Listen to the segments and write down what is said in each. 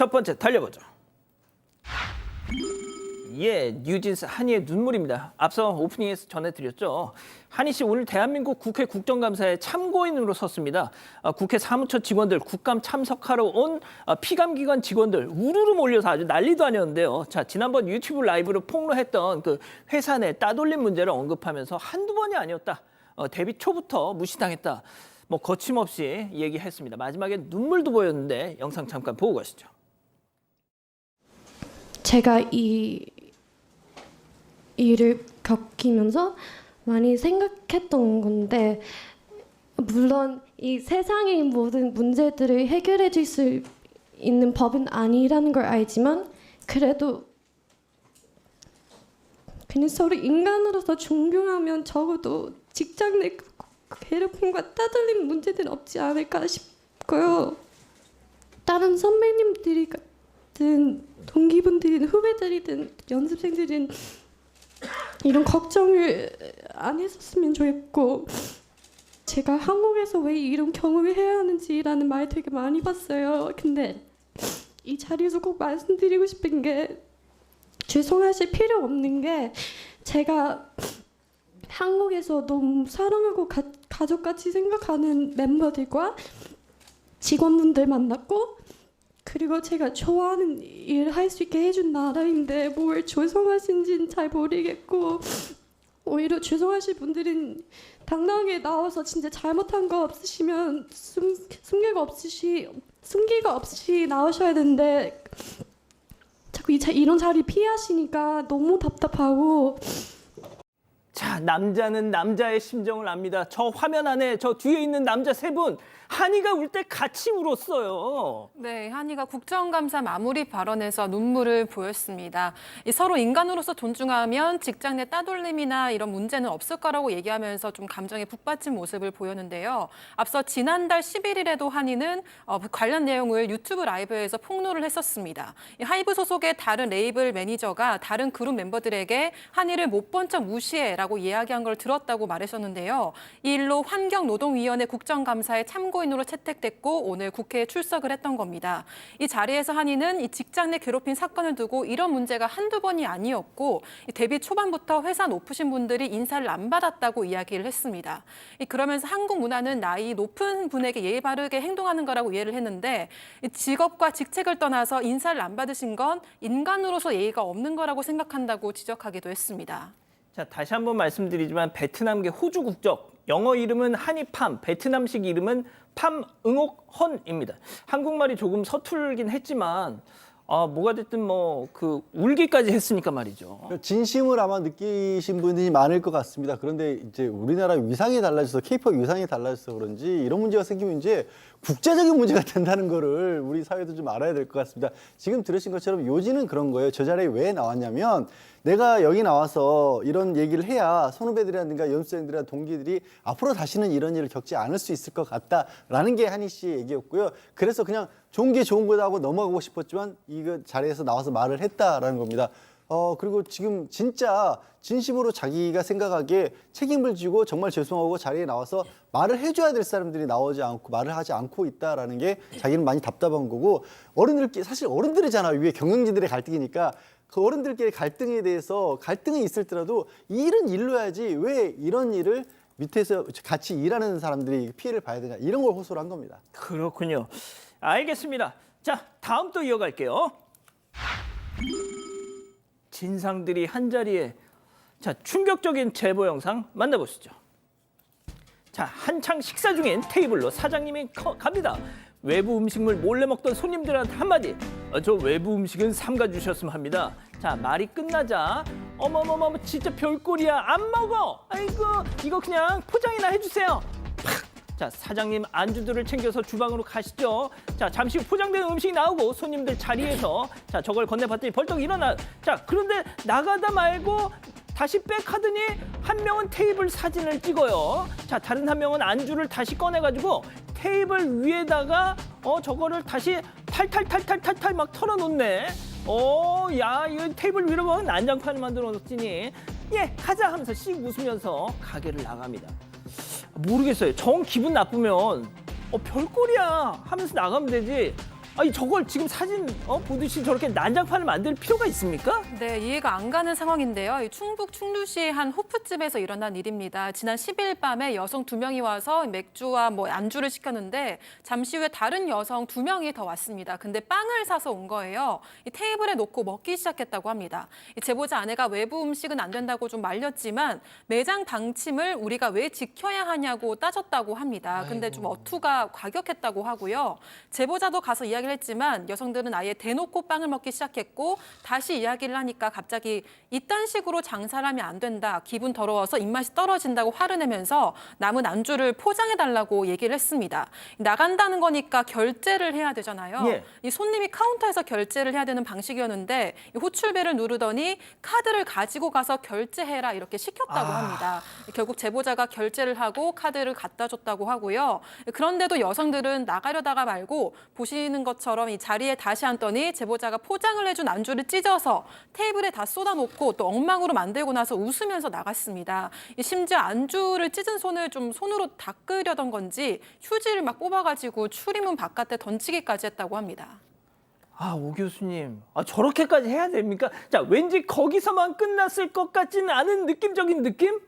첫 번째 달려보죠. 예, 뉴진스 한이의 눈물입니다. 앞서 오프닝에서 전해드렸죠. 한이 씨 오늘 대한민국 국회 국정감사에 참고인으로 섰습니다. 국회 사무처 직원들, 국감 참석하러 온 피감기관 직원들 우르르 몰려서 아주 난리도 아니었는데요. 자, 지난번 유튜브 라이브로 폭로했던 그 회사 내 따돌림 문제를 언급하면서 한두 번이 아니었다. 데뷔 초부터 무시당했다. 뭐 거침없이 얘기했습니다. 마지막에 눈물도 보였는데 영상 잠깐 보고 가시죠. 제가 이 일을 겪으면서 많이 생각했던 건데, 물론 이 세상의 모든 문제들을 해결해 줄 수 있는 법은 아니라는 걸 알지만, 그래도 그냥 서로 인간으로서 존경하면 적어도 직장 내 괴롭힘과 따돌림 문제는 없지 않을까 싶고요. 다른 선배님들이 같은 동기분들이든 후배들이든 연습생들은 이런 걱정을 안 했었으면 좋겠고, 제가 한국에서 왜 이런 경험을 해야 하는지라는 말 되게 많이 봤어요. 근데 이 자리에서 꼭 말씀드리고 싶은 게, 죄송하실 필요 없는 게, 제가 한국에서 너무 사랑하고 가족같이 생각하는 멤버들과 직원분들 만났고, 그리고 제가 좋아하는 일을 할 수 있게 해준 나라인데 뭘 죄송하신지는 잘 모르겠고, 오히려 죄송하실 분들은 당당하게 나와서 진짜 잘못한 거 없으시면 숨기가 없이 나오셔야 되는데, 자꾸 이런 자리 피하시니까 너무 답답하고. 자, 남자는 남자의 심정을 압니다. 저 화면 안에 저 뒤에 있는 남자 세 분, 한이가 울 때 같이 울었어요. 네, 한이가 국정감사 마무리 발언에서 눈물을 보였습니다. 서로 인간으로서 존중하면 직장 내 따돌림이나 이런 문제는 없을 거라고 얘기하면서 좀 감정에 북받친 모습을 보였는데요. 앞서 지난달 11일에도 한이는 관련 내용을 유튜브 라이브에서 폭로를 했었습니다. 하이브 소속의 다른 레이블 매니저가 다른 그룹 멤버들에게 한이를 못 본 척 무시해라고 이야기한 걸 들었다고 말하셨는데요. 이 일로 환경노동위원회 국정감사에 참고인으로 채택됐고 오늘 국회에 출석을 했던 겁니다. 이 자리에서 한이는 이 직장 내 괴롭힘 사건을 두고 이런 문제가 한두 번이 아니었고, 데뷔 초반부터 회사 높으신 분들이 인사를 안 받았다고 이야기를 했습니다. 그러면서 한국 문화는 나이 높은 분에게 예의 바르게 행동하는 거라고 이해를 했는데, 직업과 직책을 떠나서 인사를 안 받으신 건 인간으로서 예의가 없는 거라고 생각한다고 지적하기도 했습니다. 자, 다시 한번 말씀드리지만 베트남계 호주 국적, 영어 이름은 한이팜, 베트남식 이름은 팜응옥헌입니다. 한국말이 조금 서툴긴 했지만 뭐가 됐든 뭐 그 울기까지 했으니까 말이죠. 진심을 아마 느끼신 분이 많을 것 같습니다. 그런데 이제 우리나라 위상이 달라져서 K-pop 위상이 달라져서 그런지 이런 문제가 생기면 이제 국제적인 문제가 된다는 거를 우리 사회도 좀 알아야 될 것 같습니다. 지금 들으신 것처럼 요지는 그런 거예요. 저 자리에 왜 나왔냐면, 내가 여기 나와서 이런 얘기를 해야 선후배들이라든가 연습생들이나 동기들이 앞으로 다시는 이런 일을 겪지 않을 수 있을 것 같다라는 게 한이 씨의 얘기였고요. 그래서 그냥 좋은 게 좋은 거다 하고 넘어가고 싶었지만 이거 자리에서 나와서 말을 했다라는 겁니다. 그리고 지금 진짜 진심으로 자기가 생각하기에 책임을 지고 정말 죄송하고 자리에 나와서 말을 해줘야 될 사람들이 나오지 않고 말을 하지 않고 있다라는 게 자기는 많이 답답한 거고, 어른들끼리, 사실 어른들이잖아요. 위에 경영진들의 갈등이니까 그 어른들끼리 갈등에 대해서 갈등이 있을지라도 이 일은 일로 해야지 왜 이런 일을 밑에서 같이 일하는 사람들이 피해를 봐야 되냐, 이런 걸 호소를 한 겁니다. 그렇군요. 알겠습니다. 자, 다음 또 이어갈게요. 진상들이 한자리에. 자, 충격적인 제보 영상 만나보시죠. 자, 한창 식사 중인 테이블로 사장님이 갑니다. 외부 음식물 몰래 먹던 손님들한테 한마디. 저 외부 음식은 삼가주셨으면 합니다. 자, 말이 끝나자 어머머머 진짜 별꼴이야. 안 먹어. 아이고 이거 그냥 포장이나 해주세요. 팍! 자, 사장님 안주들을 챙겨서 주방으로 가시죠. 자, 잠시 후 포장된 음식이 나오고 손님들 자리에서 자 저걸 건네봤더니 벌떡 일어나. 자, 그런데 나가다 말고 다시 백 하더니 한 명은 테이블 사진을 찍어요. 자, 다른 한 명은 안주를 다시 꺼내가지고 테이블 위에다가 저거를 다시 탈탈탈탈탈탈 막 털어놓네. 야, 이거 테이블 위로 보면 난장판을 만들어 놓더니 예, 가자 하면서 씩 웃으면서 가게를 나갑니다. 모르겠어요. 정 기분 나쁘면 별꼴이야 하면서 나가면 되지. 아니 저걸 지금 사진 보듯이 저렇게 난장판을 만들 필요가 있습니까? 네, 이해가 안 가는 상황인데요. 이 충북 충주시의 한 호프집에서 일어난 일입니다. 지난 10일 밤에 여성 2명이 와서 맥주와 안주를 시켰는데 잠시 후에 다른 여성 2명이 더 왔습니다. 근데 빵을 사서 온 거예요. 이 테이블에 놓고 먹기 시작했다고 합니다. 이 제보자 아내가 외부 음식은 안 된다고 좀 말렸지만 매장 방침을 우리가 왜 지켜야 하냐고 따졌다고 합니다. 근데 좀 어투가 과격했다고 하고요. 제보자도 가서 이야기를 했지만 여성들은 아예 대놓고 빵을 먹기 시작했고 다시 이야기를 하니까 갑자기 이딴 식으로 장사를 하면 안 된다. 기분 더러워서 입맛이 떨어진다고 화를 내면서 남은 안주를 포장해달라고 얘기를 했습니다. 나간다는 거니까 결제를 해야 되잖아요. 예. 이 손님이 카운터에서 결제를 해야 되는 방식이었는데 이 호출벨을 누르더니 카드를 가지고 가서 결제해라 이렇게 시켰다고 합니다. 결국 제보자가 결제를 하고 카드를 갖다 줬다고 하고요. 그런데도 여성들은 나가려다가 말고 보시는 것처럼 이 자리에 다시 앉더니 제보자가 포장을 해준 안주를 찢어서 테이블에 다 쏟아놓고 또 엉망으로 만들고 나서 웃으면서 나갔습니다. 심지어 안주를 찢은 손을 좀 손으로 닦으려던 건지 휴지를 막 뽑아가지고 출입문 바깥에 던지기까지 했다고 합니다. 오 교수님, 저렇게까지 해야 됩니까? 자, 왠지 거기서만 끝났을 것 같지는 않은 느낌적인 느낌?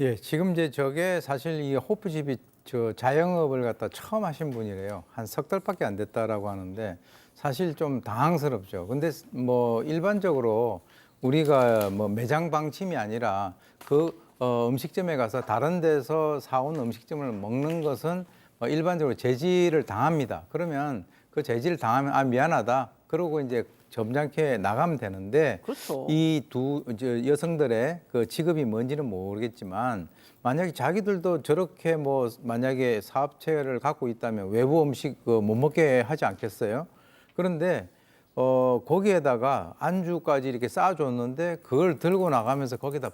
예, 지금 이제 저게 사실 이 호프집이 저 자영업을 갖다 처음 하신 분이래요. 한 석 달밖에 안 됐다라고 하는데 사실 좀 당황스럽죠. 근데 뭐 일반적으로 우리가 뭐 매장 방침이 아니라 그 음식점에 가서 다른 데서 사온 음식점을 먹는 것은 일반적으로 제지를 당합니다. 그러면 그 제지를 당하면 미안하다. 그러고 이제 점잖게 나가면 되는데 그렇죠. 이 두 여성들의 그 직업이 뭔지는 모르겠지만 만약에 자기들도 저렇게 뭐 만약에 사업체를 갖고 있다면 외부 음식 못 먹게 하지 않겠어요? 그런데 거기에다가 안주까지 이렇게 쌓아줬는데 그걸 들고 나가면서 거기다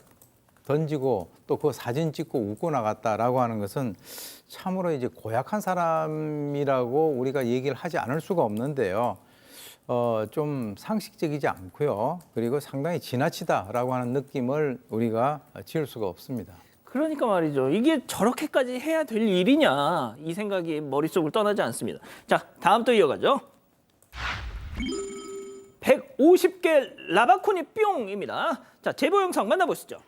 던지고 또 그 사진 찍고 웃고 나갔다라고 하는 것은 참으로 이제 고약한 사람이라고 우리가 얘기를 하지 않을 수가 없는데요. 좀 상식적이지 않고요. 그리고 상당히 지나치다라고 하는 느낌을 우리가 지울 수가 없습니다. 그러니까 말이죠. 이게 저렇게까지 해야 될 일이냐 이 생각이 머릿속을 떠나지 않습니다. 자, 다음 또 이어가죠. 150개 라바콘이 뿅입니다. 자, 제보 영상 만나보시죠.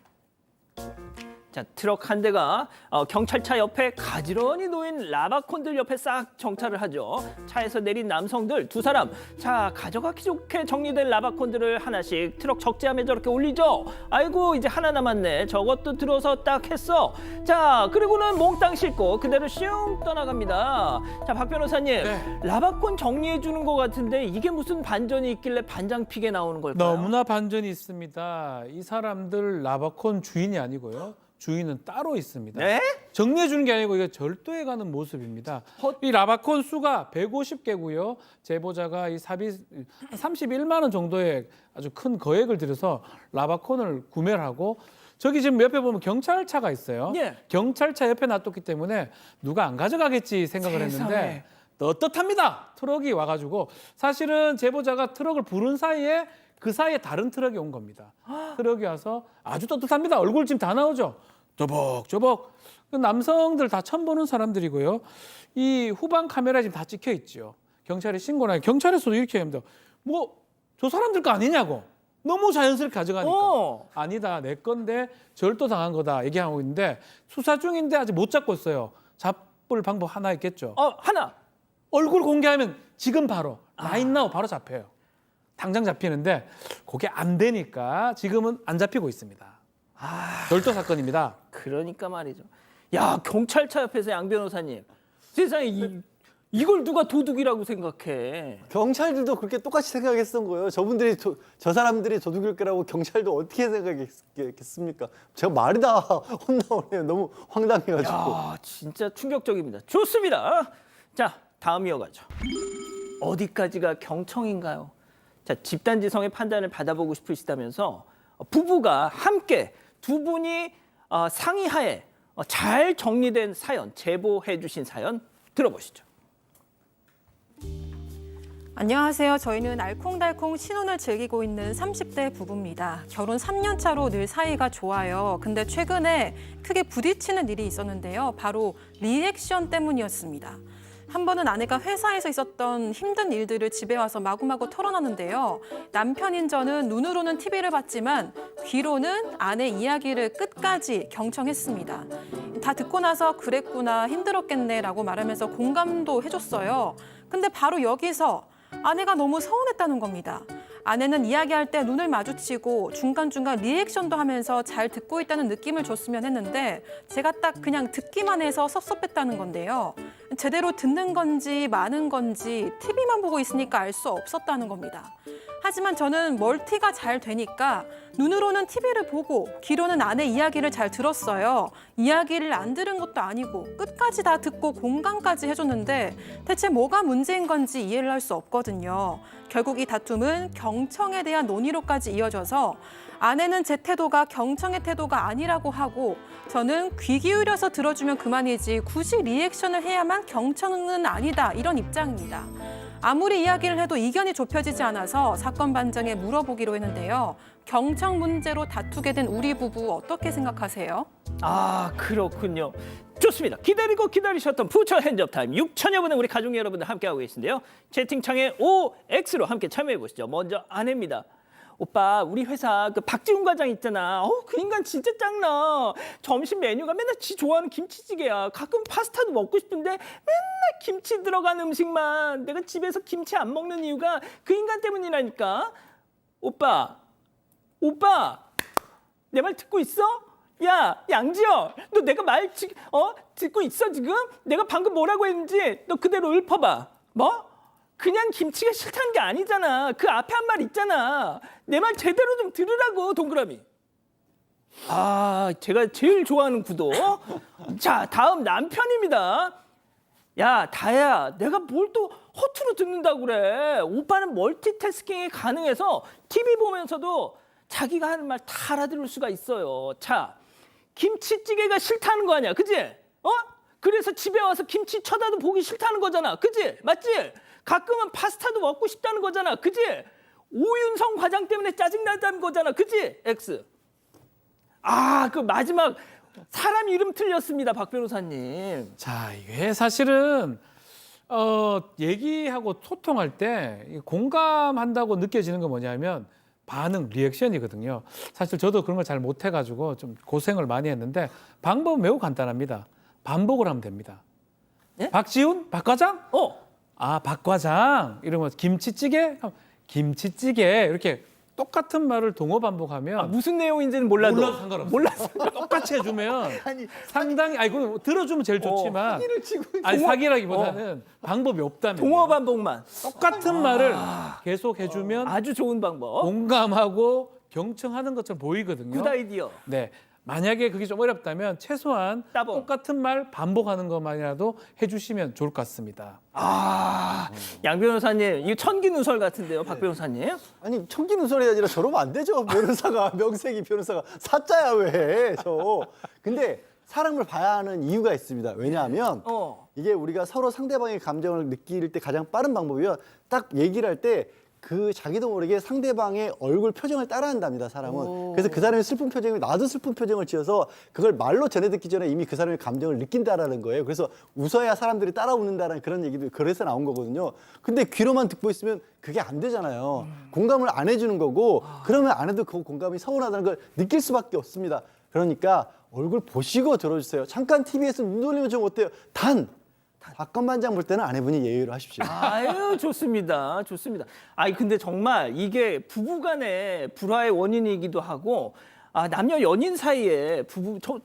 자, 트럭 한 대가 경찰차 옆에 가지런히 놓인 라바콘들 옆에 싹 정차를 하죠. 차에서 내린 남성들 2사람. 자, 가져가기 좋게 정리된 라바콘들을 하나씩 트럭 적재함에 저렇게 올리죠. 아이고, 이제 하나 남았네. 저것도 들어서 딱 했어. 자, 그리고는 몽땅 싣고 그대로 슝 떠나갑니다. 자, 박 변호사님, 라바콘 정리해 주는 것 같은데 이게 무슨 반전이 있길래 반장픽에 나오는 걸까요? 너무나 반전이 있습니다. 이 사람들 라바콘 주인이 아니고요. 주인은 따로 있습니다. 네? 정리해 주는 게 아니고 이게 절도해 가는 모습입니다. 이 라바콘 수가 150개고요. 제보자가 이 사비 31만 원 정도의 아주 큰 거액을 들여서 라바콘을 구매를 하고 저기 지금 옆에 보면 경찰차가 있어요. 예. 경찰차 옆에 놔뒀기 때문에 누가 안 가져가겠지 생각을 세상에. 했는데 떳떳합니다. 트럭이 와가지고 사실은 제보자가 트럭을 부른 사이에 그 사이에 다른 트럭이 온 겁니다. 트럭이 와서 아주 떳떳합니다. 얼굴짐 다 나오죠. 조벅조벅. 그 남성들 다 처음 보는 사람들이고요. 이 후방 카메라에 지금 다 찍혀 있죠. 경찰에 신고를 하니까 경찰에서도 이렇게 합니다. 뭐 저 사람들 거 아니냐고. 너무 자연스럽게 가져가니까. 아니다. 내 건데 절도당한 거다 얘기하고 있는데 수사 중인데 아직 못 잡고 있어요. 잡을 방법 하나 있겠죠. 하나. 얼굴 공개하면 지금 바로 라인나우 바로 잡혀요. 당장 잡히는데 그게 안 되니까 지금은 안 잡히고 있습니다. 절도 사건입니다. 그러니까 말이죠. 야, 경찰차 옆에서 양 변호사님. 세상에 이걸 누가 도둑이라고 생각해. 경찰들도 그렇게 똑같이 생각했던 거예요. 저 사람들이 도둑일 거라고 경찰도 어떻게 생각했겠습니까? 제가 말이 다 혼나오네요. 너무 황당해가지고. 야, 진짜 충격적입니다. 좋습니다. 자, 다음 이어가죠. 어디까지가 경청인가요? 자, 집단지성의 판단을 받아보고 싶으시다면서 부부가 함께 두 분이 상의하에 잘 정리된 사연, 제보해 주신 사연 들어보시죠. 안녕하세요. 저희는 알콩달콩 신혼을 즐기고 있는 30대 부부입니다. 결혼 3년 차로 늘 사이가 좋아요. 근데 최근에 크게 부딪히는 일이 있었는데요. 바로 리액션 때문이었습니다. 한 번은 아내가 회사에서 있었던 힘든 일들을 집에 와서 마구마구 털어놨는데요. 남편인 저는 눈으로는 TV를 봤지만 귀로는 아내 이야기를 끝까지 경청했습니다. 다 듣고 나서 그랬구나, 힘들었겠네라고 말하면서 공감도 해줬어요. 근데 바로 여기서 아내가 너무 서운했다는 겁니다. 아내는 이야기할 때 눈을 마주치고 중간중간 리액션도 하면서 잘 듣고 있다는 느낌을 줬으면 했는데 제가 딱 그냥 듣기만 해서 섭섭했다는 건데요. 제대로 듣는 건지 마는 건지 TV만 보고 있으니까 알 수 없었다는 겁니다. 하지만 저는 멀티가 잘 되니까 눈으로는 TV를 보고 귀로는 아내 이야기를 잘 들었어요. 이야기를 안 들은 것도 아니고 끝까지 다 듣고 공감까지 해줬는데 대체 뭐가 문제인 건지 이해를 할 수 없거든요. 결국 이 다툼은 경청에 대한 논의로까지 이어져서 아내는 제 태도가 경청의 태도가 아니라고 하고 저는 귀 기울여서 들어주면 그만이지 굳이 리액션을 해야만 경청은 아니다 이런 입장입니다. 아무리 이야기를 해도 이견이 좁혀지지 않아서 사건 반장에 물어보기로 했는데요. 경청 문제로 다투게 된 우리 부부 어떻게 생각하세요? 아, 그렇군요. 좋습니다. 기다리고 기다리셨던 부처 핸즈업 타임 6천여 분의 우리 가족 여러분들 함께하고 계신데요. 채팅창에 OX로 함께 참여해 보시죠. 먼저 아내입니다. 오빠, 우리 회사 그 박지훈 과장 있잖아. 그 인간 진짜 짱나. 점심 메뉴가 맨날 지 좋아하는 김치찌개야. 가끔 파스타도 먹고 싶은데 맨날 김치 들어간 음식만. 내가 집에서 김치 안 먹는 이유가 그 인간 때문이라니까. 오빠, 내 말 듣고 있어? 야, 양지열, 너 내가 말 듣고 있어 지금? 내가 방금 뭐라고 했는지 너 그대로 읊어봐. 뭐? 그냥 김치가 싫다는 게 아니잖아. 그 앞에 한 말 있잖아. 내 말 제대로 좀 들으라고, 동그라미. 아, 제가 제일 좋아하는 구도. 자, 다음 남편입니다. 야, 다혜야, 내가 뭘 또 허투루 듣는다고 그래. 오빠는 멀티태스킹이 가능해서 TV 보면서도 자기가 하는 말 다 알아들을 수가 있어요. 자, 김치찌개가 싫다는 거 아니야, 그지? 그래서 집에 와서 김치 쳐다도 보기 싫다는 거잖아, 그지? 맞지? 가끔은 파스타도 먹고 싶다는 거잖아, 그지? 오윤성 과장 때문에 짜증난다는 거잖아, 그지? X. 아, 그 마지막 사람 이름 틀렸습니다, 박 변호사님. 자, 이게 사실은 얘기하고 소통할 때 공감한다고 느껴지는 건 뭐냐면 반응, 리액션이거든요. 사실 저도 그런 걸 잘 못해가지고 좀 고생을 많이 했는데 방법은 매우 간단합니다. 반복을 하면 됩니다. 예? 박지훈? 박 과장? 아, 박 과장. 이러면 김치찌개? 김치찌개. 이렇게 똑같은 말을 동어 반복하면 무슨 내용인지는 몰라도. 몰라도 상관없어요. 몰라서. 똑같이 해주면 아니, 상당히 그거 들어주면 제일 좋지만 사기를 치고 아니 사기라기보다는 방법이 없다면 동어 반복만. 똑같은 말을 계속 해주면 아주 좋은 방법. 공감하고 경청하는 것처럼 보이거든요. 굿 아이디어. 네. 만약에 그게 좀 어렵다면 최소한 따봉. 똑같은 말 반복하는 것만이라도 해주시면 좋을 것 같습니다. 아, 양 변호사님, 이거 천기누설 같은데요, 박 변호사님? 아니 청기누설이 아니라 저러면 안 되죠. 변호사가 명색이 변호사가 사자야 왜 저. 근데 사람을 봐야 하는 이유가 있습니다. 왜냐하면 이게 우리가 서로 상대방의 감정을 느낄 때 가장 빠른 방법이요. 딱 얘기를 할 때 그 자기도 모르게 상대방의 얼굴 표정을 따라한답니다, 사람은. 그래서 그 사람이 슬픈 표정이면 나도 슬픈 표정을 지어서 그걸 말로 전해 듣기 전에 이미 그 사람의 감정을 느낀다라는 거예요. 그래서 웃어야 사람들이 따라 웃는다라는 그런 얘기도 그래서 나온 거거든요. 근데 귀로만 듣고 있으면 그게 안 되잖아요. 공감을 안 해주는 거고 그러면 안 해도 그 공감이 서운하다는 걸 느낄 수밖에 없습니다. 그러니까 얼굴 보시고 들어주세요. 잠깐 TV에서 눈 돌리면 좀 어때요? 사건 반장 볼 때는 아내분이 예의로 하십시오. 아유, 좋습니다. 좋습니다. 아니, 근데 정말 이게 부부간의 불화의 원인이기도 하고, 남녀 연인 사이에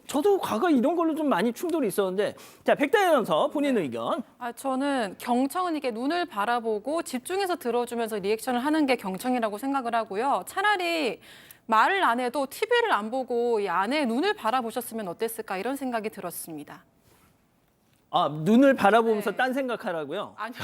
저도 과거 이런 걸로 좀 많이 충돌이 있었는데, 자, 백다혜 아나운서 본인 의견. 저는 경청은 이게 눈을 바라보고 집중해서 들어주면서 리액션을 하는 게 경청이라고 생각을 하고요. 차라리 말을 안 해도 TV를 안 보고 이 아내의 눈을 바라보셨으면 어땠을까 이런 생각이 들었습니다. 눈을 바라보면서 네. 딴 생각하라고요? 아니요.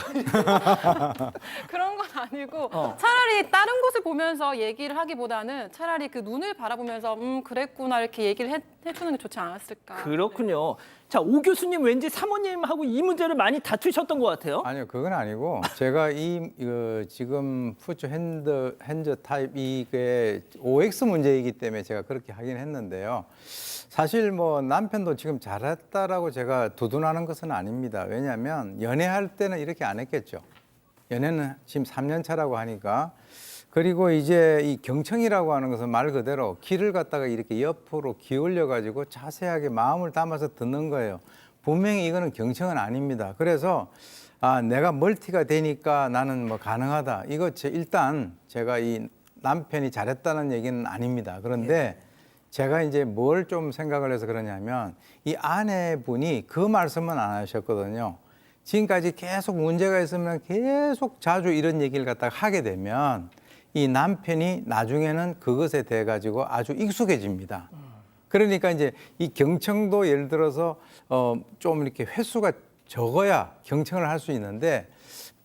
그런 건 아니고 차라리 다른 곳을 보면서 얘기를 하기보다는 차라리 그 눈을 바라보면서 그랬구나 이렇게 얘기를 해주는 게 좋지 않았을까. 그렇군요. 자, 오 교수님 왠지 사모님하고 이 문제를 많이 다투셨던 것 같아요. 아니요, 그건 아니고 제가 지금 푸처 핸즈 타입 이게 OX 문제이기 때문에 제가 그렇게 하긴 했는데요. 사실 뭐 남편도 지금 잘했다라고 제가 두둔하는 것은 아닙니다. 왜냐하면 연애할 때는 이렇게 안 했겠죠. 연애는 지금 3년 차라고 하니까. 그리고 이제 이 경청이라고 하는 것은 말 그대로 귀를 갖다가 이렇게 옆으로 기울여 가지고 자세하게 마음을 담아서 듣는 거예요. 분명히 이거는 경청은 아닙니다. 그래서 내가 멀티가 되니까 나는 뭐 가능하다. 이거 일단 제가 이 남편이 잘했다는 얘기는 아닙니다. 그런데 제가 이제 뭘 좀 생각을 해서 그러냐면 이 아내분이 그 말씀은 안 하셨거든요. 지금까지 계속 문제가 있으면 계속 자주 이런 얘기를 갖다가 하게 되면 이 남편이 나중에는 그것에 대해 가지고 아주 익숙해집니다. 그러니까 이제 이 경청도 예를 들어서 좀 이렇게 횟수가 적어야 경청을 할 수 있는데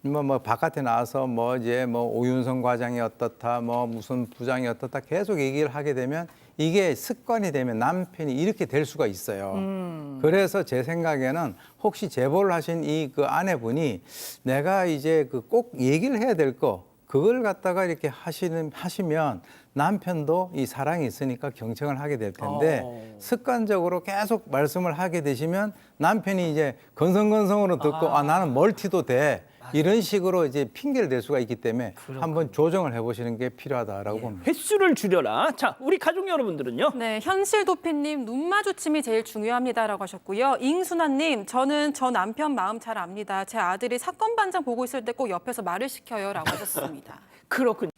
뭐 바깥에 나와서 뭐 이제 뭐 오윤성 과장이 어떻다 뭐 무슨 부장이 어떻다 계속 얘기를 하게 되면 이게 습관이 되면 남편이 이렇게 될 수가 있어요. 그래서 제 생각에는 혹시 제보를 하신 이 그 아내분이 내가 이제 그 꼭 얘기를 해야 될 거 그걸 갖다가 이렇게 하시면 남편도 이 사랑이 있으니까 경청을 하게 될 텐데 습관적으로 계속 말씀을 하게 되시면 남편이 이제 건성건성으로 듣고 나는 멀티도 돼. 이런 식으로 이제 핑계를 댈 수가 있기 때문에 한번 조정을 해보시는 게 필요하다라고 봅니다. 횟수를 줄여라. 자, 우리 가족 여러분들은요. 네, 현실도피님 눈 마주침이 제일 중요합니다라고 하셨고요. 잉순아님, 저는 저 남편 마음 잘 압니다. 제 아들이 사건 반장 보고 있을 때 꼭 옆에서 말을 시켜요라고 하셨습니다. 그렇군요.